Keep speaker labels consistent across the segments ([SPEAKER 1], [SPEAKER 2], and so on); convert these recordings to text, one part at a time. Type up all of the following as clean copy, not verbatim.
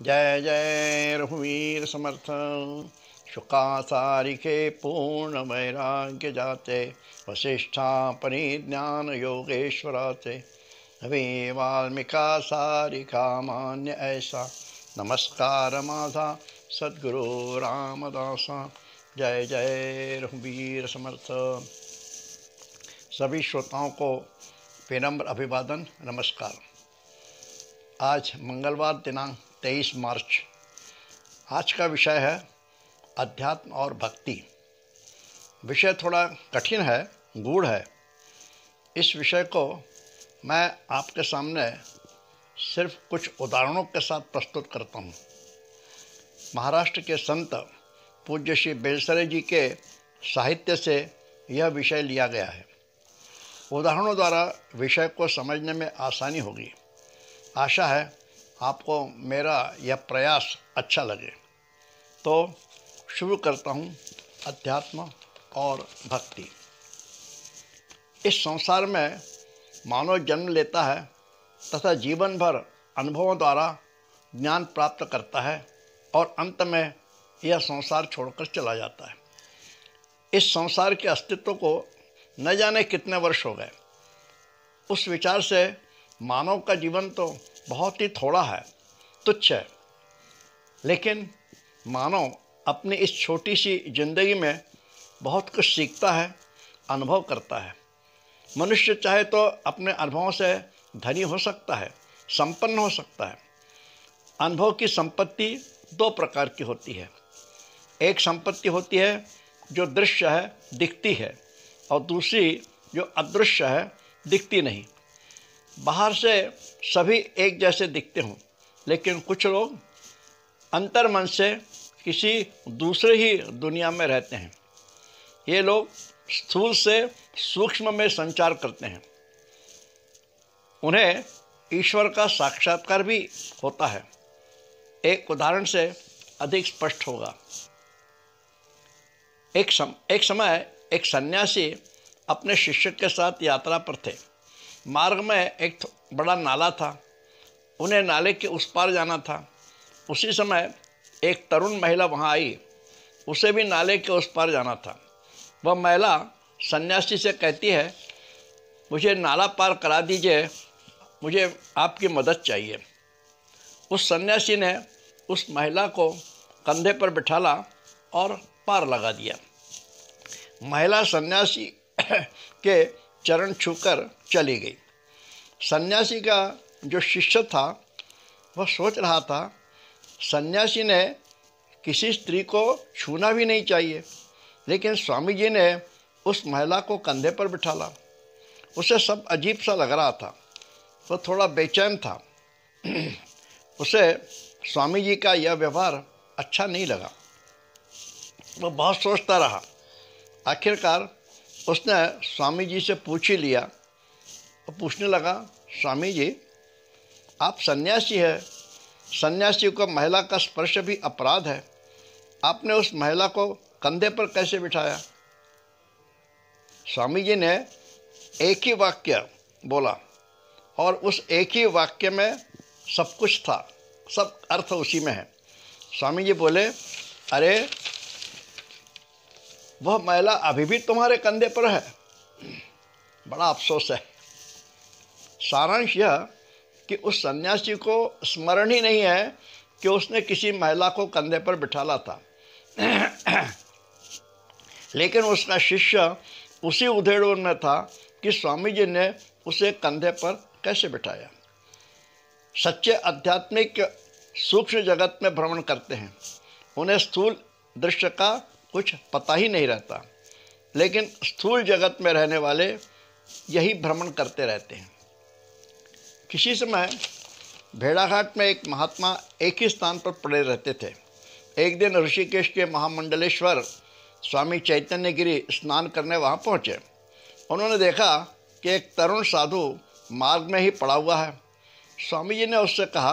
[SPEAKER 1] जय जय रघुवीर समर्थ। शुका सारिके पूर्ण वैराग्य जाते, वसिष्ठा परिज्ञान योगेश्वराते। वे वाल्मीका सारिका मान्य ऐसा, नमस्कार माधा सद्गुरु रामदासा। जय जय रघुवीर समर्थ। सभी श्रोताओं को विनम्र अभिवादन, नमस्कार। आज मंगलवार दिनांक 23 मार्च। आज का विषय है अध्यात्म और भक्ति। विषय थोड़ा कठिन है, गूढ़ है। इस विषय को मैं आपके सामने सिर्फ कुछ उदाहरणों के साथ प्रस्तुत करता हूँ। महाराष्ट्र के संत पूज्य श्री बेलसरे जी के साहित्य से यह विषय लिया गया है। उदाहरणों द्वारा विषय को समझने में आसानी होगी। आशा है आपको मेरा यह प्रयास अच्छा लगे। तो शुरू करता हूँ अध्यात्म और भक्ति। इस संसार में मानव जन्म लेता है तथा जीवन भर अनुभवों द्वारा ज्ञान प्राप्त करता है और अंत में यह संसार छोड़कर चला जाता है। इस संसार के अस्तित्व को न जाने कितने वर्ष हो गए। उस विचार से मानव का जीवन तो बहुत ही थोड़ा है, तुच्छ है। लेकिन मानव अपनी इस छोटी सी जिंदगी में बहुत कुछ सीखता है, अनुभव करता है। मनुष्य चाहे तो अपने अनुभवों से धनी हो सकता है, संपन्न हो सकता है। अनुभव की संपत्ति दो प्रकार की होती है। एक संपत्ति होती है जो दृश्य है, दिखती है, और दूसरी जो अदृश्य है, दिखती नहीं। बाहर से सभी एक जैसे दिखते हों, लेकिन कुछ लोग अंतर्मन से किसी दूसरे ही दुनिया में रहते हैं। ये लोग स्थूल से सूक्ष्म में संचार करते हैं। उन्हें ईश्वर का साक्षात्कार भी होता है। एक उदाहरण से अधिक स्पष्ट होगा। एक समय एक सन्यासी अपने शिष्य के साथ यात्रा पर थे। मार्ग में एक बड़ा नाला था। उन्हें नाले के उस पार जाना था। उसी समय एक तरुण महिला वहाँ आई। उसे भी नाले के उस पार जाना था। वह महिला सन्यासी से कहती है, मुझे नाला पार करा दीजिए, मुझे आपकी मदद चाहिए। उस सन्यासी ने उस महिला को कंधे पर बिठाला और पार लगा दिया। महिला सन्यासी के चरण छूकर चली गई। सन्यासी का जो शिष्य था वह सोच रहा था, सन्यासी ने किसी स्त्री को छूना भी नहीं चाहिए, लेकिन स्वामी जी ने उस महिला को कंधे पर बिठाला। उसे सब अजीब सा लग रहा था। वह थोड़ा बेचैन था। उसे स्वामी जी का यह व्यवहार अच्छा नहीं लगा। वह बहुत सोचता रहा। आखिरकार उसने स्वामी जी से पूछ ही लिया और पूछने लगा, स्वामी जी, आप सन्यासी हैं। सन्यासी को महिला का स्पर्श भी अपराध है। आपने उस महिला को कंधे पर कैसे बिठाया? स्वामी जी ने एक ही वाक्य बोला और उस एक ही वाक्य में सब कुछ था, सब अर्थ उसी में है। स्वामी जी बोले, अरे वह महिला अभी भी तुम्हारे कंधे पर है। बड़ा अफसोस है। सारांश यह कि उस सन्यासी को स्मरण ही नहीं है कि उसने किसी महिला को कंधे पर बिठाला था। लेकिन उसका शिष्य उसी उधेड़ में था कि स्वामी जी ने उसे कंधे पर कैसे बिठाया। सच्चे आध्यात्मिक सूक्ष्म जगत में भ्रमण करते हैं। उन्हें स्थूल दृश्य का कुछ पता ही नहीं रहता, लेकिन स्थूल जगत में रहने वाले यही भ्रमण करते रहते हैं। किसी समय भेड़ाघाट में एक महात्मा एक ही स्थान पर पड़े रहते थे। एक दिन ऋषिकेश के महामंडलेश्वर स्वामी चैतन्य गिरी स्नान करने वहाँ पहुँचे। उन्होंने देखा कि एक तरुण साधु मार्ग में ही पड़ा हुआ है। स्वामी जी ने उससे कहा,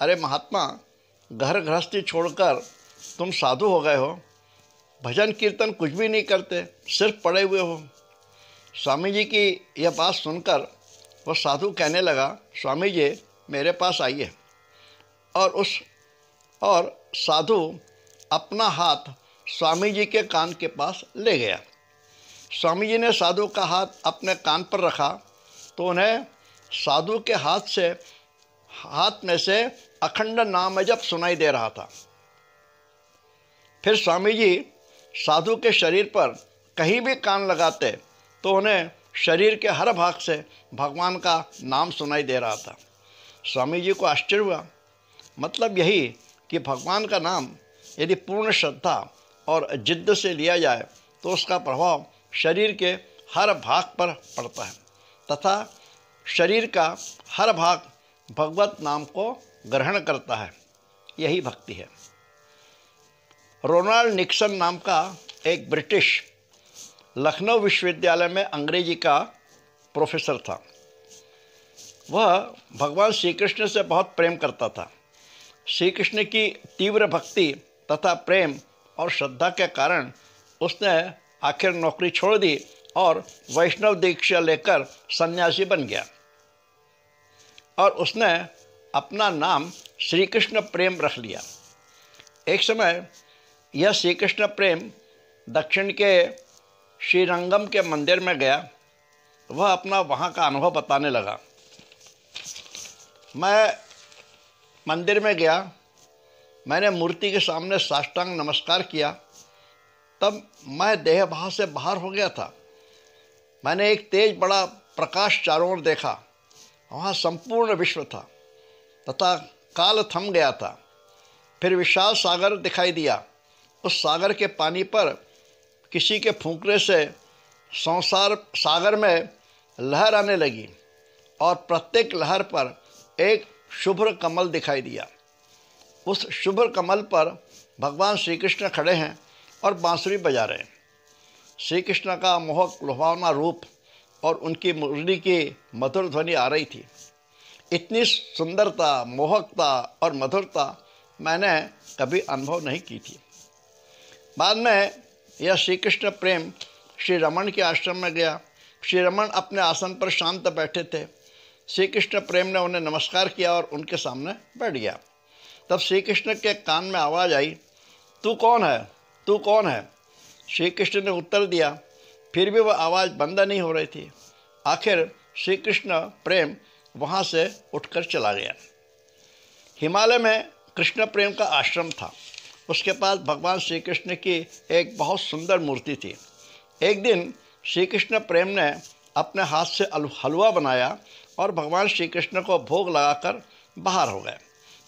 [SPEAKER 1] अरे महात्मा, घर गृहस्थी छोड़कर तुम साधु हो गए हो, भजन कीर्तन कुछ भी नहीं करते, सिर्फ पड़े हुए हो। स्वामी जी की यह बात सुनकर वह साधु कहने लगा, स्वामी जी मेरे पास आइए। और उस और साधु अपना हाथ स्वामी जी के कान के पास ले गया। स्वामी जी ने साधु का हाथ अपने कान पर रखा तो उन्हें साधु के हाथ में से अखंड नाम जप सुनाई दे रहा था। फिर स्वामी जी साधु के शरीर पर कहीं भी कान लगाते तो उन्हें शरीर के हर भाग से भगवान का नाम सुनाई दे रहा था। स्वामी जी को आश्चर्य हुआ। मतलब यही कि भगवान का नाम यदि पूर्ण श्रद्धा और जिद्द से लिया जाए तो उसका प्रभाव शरीर के हर भाग पर पड़ता है तथा शरीर का हर भाग भगवत नाम को ग्रहण करता है। यही भक्ति है। रोनाल्ड निक्सन नाम का एक ब्रिटिश लखनऊ विश्वविद्यालय में अंग्रेजी का प्रोफेसर था। वह भगवान श्री कृष्ण से बहुत प्रेम करता था। श्री कृष्ण की तीव्र भक्ति तथा प्रेम और श्रद्धा के कारण उसने आखिर नौकरी छोड़ दी और वैष्णव दीक्षा लेकर सन्यासी बन गया और उसने अपना नाम श्री कृष्ण प्रेम रख लिया। एक समय यह श्री कृष्ण प्रेम दक्षिण के श्रीरंगम के मंदिर में गया। वह अपना वहाँ का अनुभव बताने लगा। मैं मंदिर में गया, मैंने मूर्ति के सामने साष्टांग नमस्कार किया, तब मैं देह भाव से बाहर हो गया था। मैंने एक तेज बड़ा प्रकाश चारों ओर देखा। वहाँ संपूर्ण विश्व था तथा काल थम गया था। फिर विशाल सागर दिखाई दिया। उस सागर के पानी पर किसी के फूंकने से सागर में लहर आने लगी और प्रत्येक लहर पर एक शुभ्र कमल दिखाई दिया। उस शुभ्र कमल पर भगवान श्री कृष्ण खड़े हैं और बांसुरी बजा रहे हैं। श्री कृष्ण का मोहक लुभावना रूप और उनकी मुरली की मधुर ध्वनि आ रही थी। इतनी सुंदरता, मोहकता और मधुरता मैंने कभी अनुभव नहीं की थी। बाद में यह श्री कृष्ण प्रेम श्री रमन के आश्रम में गया। श्री रमन अपने आसन पर शांत बैठे थे। श्री कृष्ण प्रेम ने उन्हें नमस्कार किया और उनके सामने बैठ गया। तब श्री कृष्ण के कान में आवाज़ आई, तू कौन है, तू कौन है? श्री कृष्ण ने उत्तर दिया। फिर भी वह आवाज़ बंद नहीं हो रही थी। आखिर श्री कृष्ण प्रेम वहाँ से उठकर चला गया। हिमालय में कृष्ण प्रेम का आश्रम था। उसके पास भगवान श्री कृष्ण की एक बहुत सुंदर मूर्ति थी। एक दिन श्री कृष्ण प्रेम ने अपने हाथ से हलवा बनाया और भगवान श्री कृष्ण को भोग लगाकर बाहर हो गए।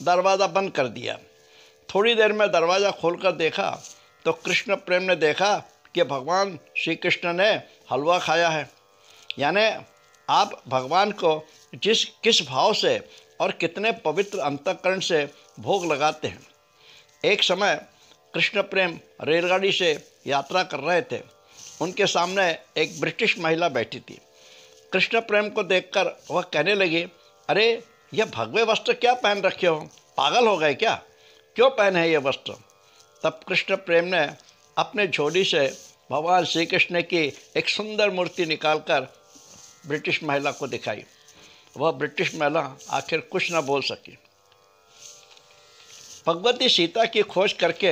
[SPEAKER 1] दरवाज़ा बंद कर दिया। थोड़ी देर में दरवाज़ा खोलकर देखा तो कृष्ण प्रेम ने देखा कि भगवान श्री कृष्ण ने हलवा खाया है। यानी आप भगवान को किस भाव से और कितने पवित्र अंतःकरण से भोग लगाते हैं। एक समय कृष्ण प्रेम रेलगाड़ी से यात्रा कर रहे थे। उनके सामने एक ब्रिटिश महिला बैठी थी। कृष्ण प्रेम को देखकर वह कहने लगी, अरे यह भगवे वस्त्र क्या पहन रखे हो, पागल हो गए क्या, क्यों पहने हैं ये वस्त्र? तब कृष्ण प्रेम ने अपने झोली से भगवान श्री कृष्ण की एक सुंदर मूर्ति निकालकर ब्रिटिश महिला को दिखाई। वह ब्रिटिश महिला आखिर कुछ न बोल सकी। भगवती सीता की खोज करके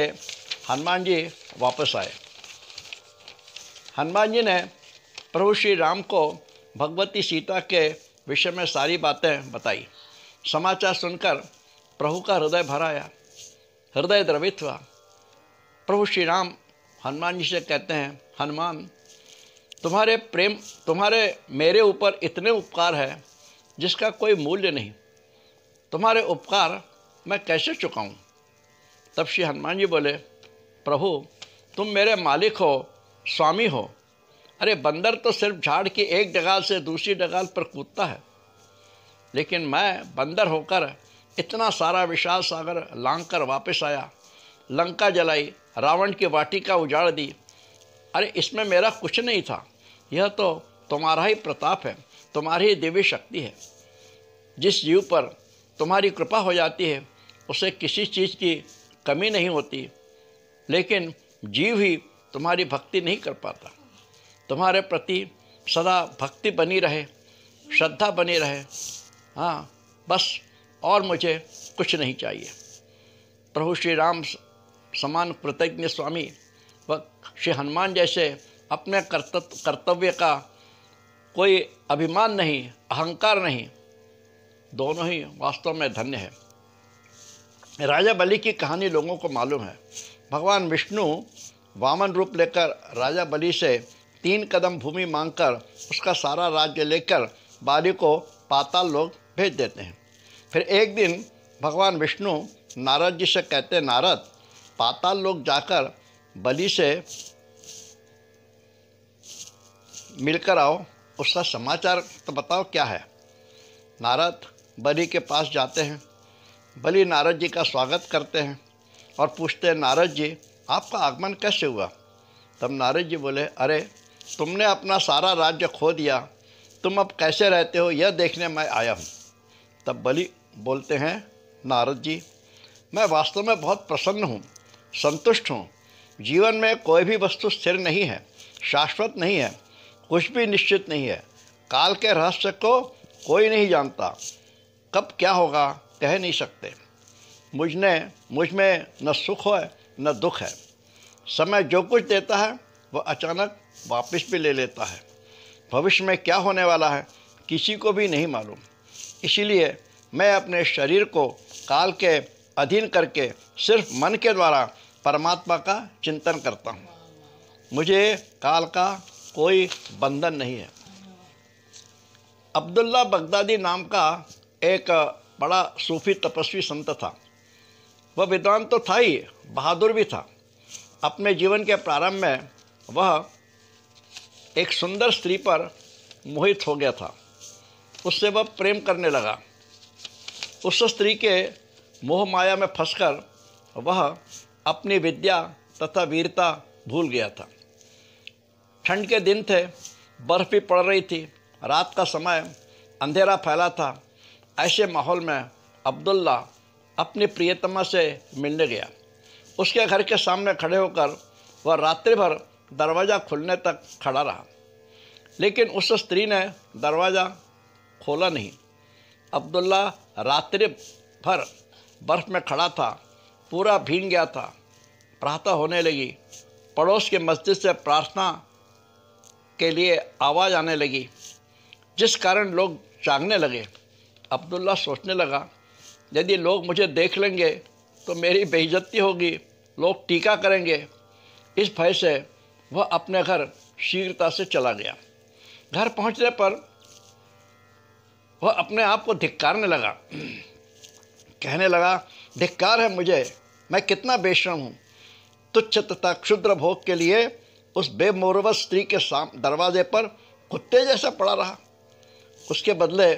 [SPEAKER 1] हनुमान जी वापस आए। हनुमान जी ने प्रभु श्री राम को भगवती सीता के विषय में सारी बातें बताई। समाचार सुनकर प्रभु का हृदय भर आया, हृदय द्रवित हुआ। प्रभु श्री राम हनुमान जी से कहते हैं, हनुमान, तुम्हारे मेरे ऊपर इतने उपकार है जिसका कोई मूल्य नहीं। तुम्हारे उपकार मैं कैसे चुकाऊं? तब श्री हनुमान जी बोले, प्रभु तुम मेरे मालिक हो, स्वामी हो। अरे बंदर तो सिर्फ झाड़ की एक डगाल से दूसरी डगाल पर कूदता है, लेकिन मैं बंदर होकर इतना सारा विशाल सागर लांघ कर वापस आया, लंका जलाई, रावण की वाटिका उजाड़ दी। अरे इसमें मेरा कुछ नहीं था। यह तो तुम्हारा ही प्रताप है, तुम्हारी ही दिव्य शक्ति है। जिस जीव पर तुम्हारी कृपा हो जाती है उसे किसी चीज़ की कमी नहीं होती, लेकिन जीव ही तुम्हारी भक्ति नहीं कर पाता। तुम्हारे प्रति सदा भक्ति बनी रहे, श्रद्धा बनी रहे। हाँ, बस और मुझे कुछ नहीं चाहिए। प्रभु श्री राम समान कृतज्ञ स्वामी व श्री हनुमान जैसे अपने कर्तव्य का कोई अभिमान नहीं, अहंकार नहीं, दोनों ही वास्तव में धन्य है। राजा बलि की कहानी लोगों को मालूम है। भगवान विष्णु वामन रूप लेकर राजा बलि से 3 कदम भूमि मांगकर उसका सारा राज्य लेकर बलि को पाताल लोक भेज देते हैं। फिर एक दिन भगवान विष्णु नारद जी से कहते, नारद पाताल लोक जाकर बलि से मिलकर आओ, उसका समाचार तो बताओ क्या है। नारद बलि के पास जाते हैं। बलि नारद जी का स्वागत करते हैं और पूछते हैं, नारद जी आपका आगमन कैसे हुआ। तब नारद जी बोले, अरे तुमने अपना सारा राज्य खो दिया, तुम अब कैसे रहते हो यह देखने मैं आया हूँ। तब बलि बोलते हैं, नारद जी मैं वास्तव में बहुत प्रसन्न हूँ, संतुष्ट हूँ। जीवन में कोई भी वस्तु स्थिर नहीं है, शाश्वत नहीं है, कुछ भी निश्चित नहीं है। काल के रहस्य को कोई नहीं जानता, कब क्या होगा कह नहीं सकते। मुझ में न सुख है न दुख है। समय जो कुछ देता है वह अचानक वापस भी ले लेता है। भविष्य में क्या होने वाला है किसी को भी नहीं मालूम। इसीलिए मैं अपने शरीर को काल के अधीन करके सिर्फ मन के द्वारा परमात्मा का चिंतन करता हूँ। मुझे काल का कोई बंधन नहीं है। अब्दुल्ला बगदादी नाम का एक बड़ा सूफी तपस्वी संत था। वह विद्वान तो था ही, बहादुर भी था। अपने जीवन के प्रारंभ में वह एक सुंदर स्त्री पर मोहित हो गया था। उससे वह प्रेम करने लगा। उस स्त्री के मोह माया में फंसकर वह अपनी विद्या तथा वीरता भूल गया था। ठंड के दिन थे, बर्फ़ भी पड़ रही थी, रात का समय, अंधेरा फैला था। ऐसे माहौल में अब्दुल्ला अपनी प्रियतमा से मिलने गया। उसके घर के सामने खड़े होकर वह रात्रि भर दरवाज़ा खुलने तक खड़ा रहा, लेकिन उस स्त्री ने दरवाज़ा खोला नहीं। अब्दुल्ला रात्रि भर बर्फ़ में खड़ा था, पूरा भीग गया था। प्रातः होने लगी। पड़ोस के मस्जिद से प्रार्थना के लिए आवाज़ आने लगी, जिस कारण लोग जागने लगे। अब्दुल्ला सोचने लगा, यदि लोग मुझे देख लेंगे तो मेरी बेइज्जती होगी, लोग टीका करेंगे। इस भय से वह अपने घर शीघ्रता से चला गया। घर पहुंचने पर वह अपने आप को धिक्कारने लगा। कहने लगा, धिक्कार है मुझे, मैं कितना बेशर्म हूँ। तुच्छ तथा क्षुद्र भोग के लिए उस बेमोरवत स्त्री के दरवाजे पर कुत्ते जैसा पड़ा रहा। उसके बदले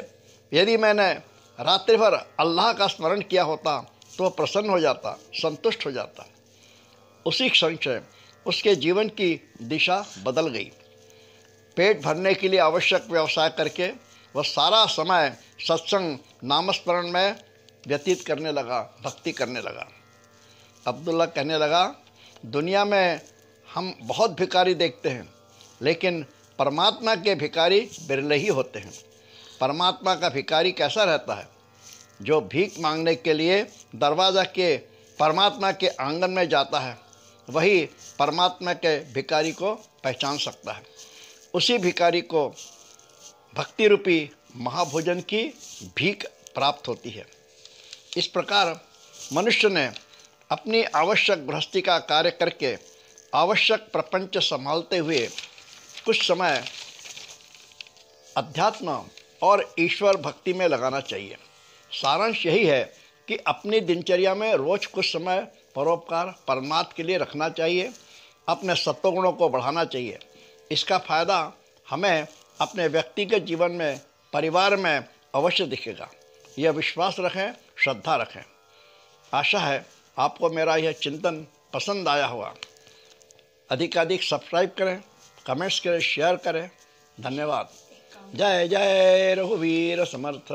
[SPEAKER 1] यदि मैंने रात्रि भर अल्लाह का स्मरण किया होता तो वह प्रसन्न हो जाता, संतुष्ट हो जाता। उसी क्षण से उसके जीवन की दिशा बदल गई। पेट भरने के लिए आवश्यक व्यवसाय करके वह सारा समय सत्संग नामस्मरण में व्यतीत करने लगा, भक्ति करने लगा। अब्दुल्ला कहने लगा, दुनिया में हम बहुत भिखारी देखते हैं, लेकिन परमात्मा के भिखारी बिरले ही होते हैं। परमात्मा का भिखारी कैसा रहता है? जो भीख मांगने के लिए दरवाज़ा के परमात्मा के आंगन में जाता है, वही परमात्मा के भिखारी को पहचान सकता है। उसी भिखारी को भक्ति रूपी महाभोजन की भीख प्राप्त होती है। इस प्रकार मनुष्य ने अपनी आवश्यक गृहस्थी का कार्य करके आवश्यक प्रपंच संभालते हुए कुछ समय अध्यात्म और ईश्वर भक्ति में लगाना चाहिए। सारांश यही है कि अपनी दिनचर्या में रोज कुछ समय परोपकार परमात्मा के लिए रखना चाहिए, अपने सत्वगुणों को बढ़ाना चाहिए। इसका फ़ायदा हमें अपने व्यक्तिगत जीवन में, परिवार में अवश्य दिखेगा। यह विश्वास रखें, श्रद्धा रखें। आशा है आपको मेरा यह चिंतन पसंद आया होगा। अधिकाधिक सब्सक्राइब करें, कमेंट्स करें, शेयर करें। धन्यवाद। जय जय रघुवीर समर्थ।